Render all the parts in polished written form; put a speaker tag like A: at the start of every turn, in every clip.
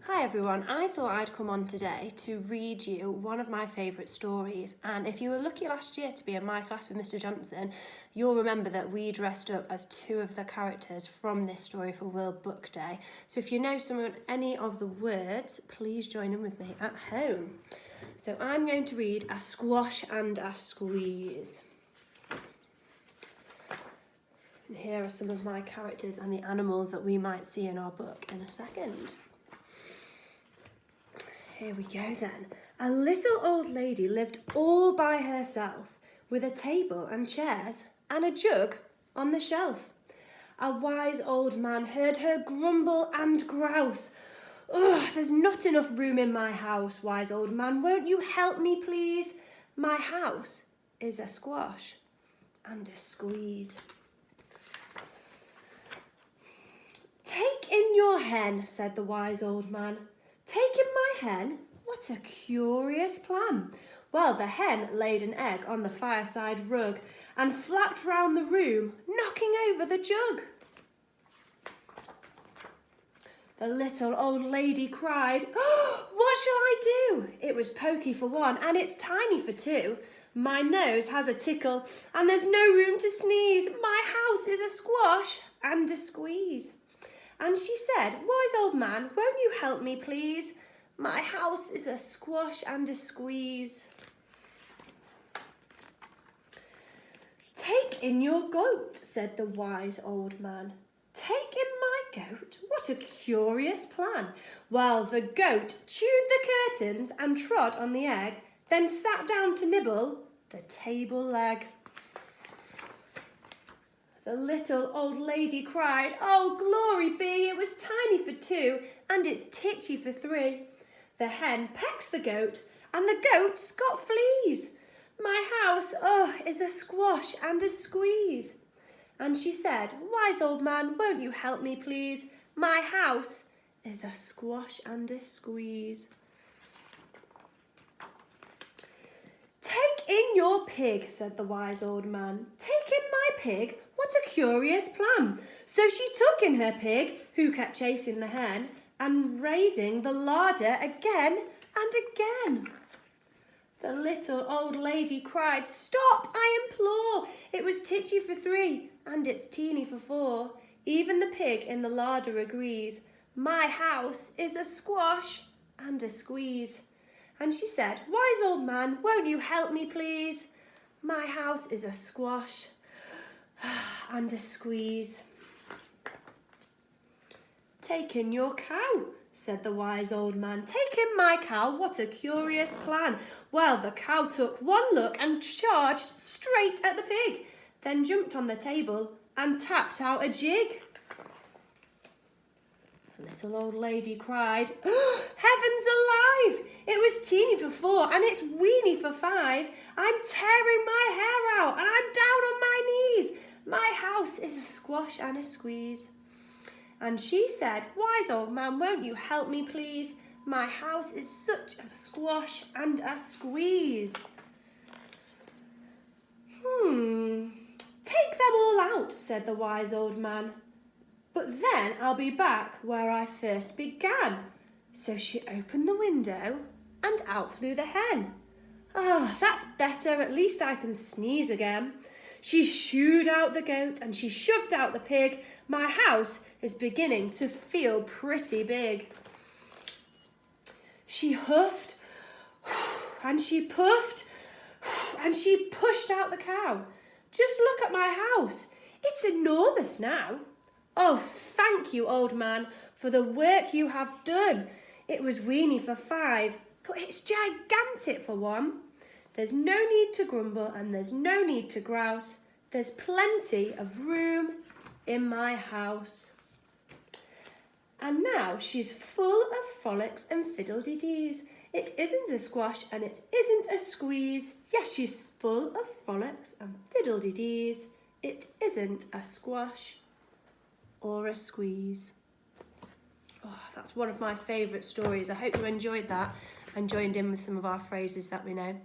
A: Hi everyone, I thought I'd come on today to read you one of my favourite stories, and if you were lucky last year to be in my class with Mr. Johnson, you'll remember that we dressed up as two of the characters from this story for World Book Day. So if you know any of the words, please join in with me at home. So I'm going to read A Squash and a Squeeze. And here are some of my characters and the animals that we might see in our book in a second. Here we go then. A little old lady lived all by herself with a table and chairs and a jug on the shelf. A wise old man heard her grumble and grouse. "Ugh, there's not enough room in my house, wise old man. Won't you help me, please? My house is a squash and a squeeze." "Take in your hen," said the wise old man. "Take in my hen? What a curious plan." Well, the hen laid an egg on the fireside rug and flapped round the room, knocking over the jug. The little old lady cried, "Oh, what shall I do? It was pokey for one and it's tiny for two. My nose has a tickle and there's no room to sneeze. My house is a squash and a squeeze." And she said, "Wise old man, won't you help me, please? My house is a squash and a squeeze." "Take in your goat," said the wise old man. "Take in my goat? What a curious plan." Well, the goat chewed the curtains and trod on the egg, then sat down to nibble the table leg. The little old lady cried, "Oh, glory be, it was tiny for two and it's titchy for three." The hen pecks the goat and the goat's got fleas. My house, is a squash and a squeeze. And she said, "Wise old man, won't you help me, please? My house is a squash and a squeeze." "Take in your pig," said the wise old man. "Take in my pig? What a curious plan." So she took in her pig, who kept chasing the hen and raiding the larder again and again. The little old lady cried, "Stop, I implore. It was titchy for three and it's teeny for four. Even the pig in the larder agrees. My house is a squash and a squeeze." And she said, "Wise old man, won't you help me, please? My house is a squash and a squeeze." "Take in your cow," said the wise old man. "Take in my cow, what a curious plan." Well, the cow took one look and charged straight at the pig, then jumped on the table and tapped out a jig. The little old lady cried, "Oh, heavens alive! It was teeny for four and it's weeny for five. I'm tearing my hair out and I'm down on my knees. My house is a squash and a squeeze." And she said, "Wise old man, won't you help me, please? My house is such a squash and a squeeze." "Take them all out," said the wise old man. "But then I'll be back where I first began." So she opened the window and out flew the hen. "Ah, that's better, at least I can sneeze again." She shooed out the goat and she shoved out the pig. My house is beginning to feel pretty big. She huffed and she puffed and she pushed out the cow. "Just look at my house. It's enormous now." "Oh, thank you, old man, for the work you have done. It was weeny for five, but it's gigantic for one. There's no need to grumble and there's no need to grouse. There's plenty of room in my house." And now she's full of frolics and fiddle-de-dees. It isn't a squash and it isn't a squeeze. Yes, she's full of frolics and fiddle-de-dees. It isn't a squash or a squeeze. Oh, that's one of my favourite stories. I hope you enjoyed that and joined in with some of our phrases that we know.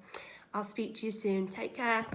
A: I'll speak to you soon. Take care.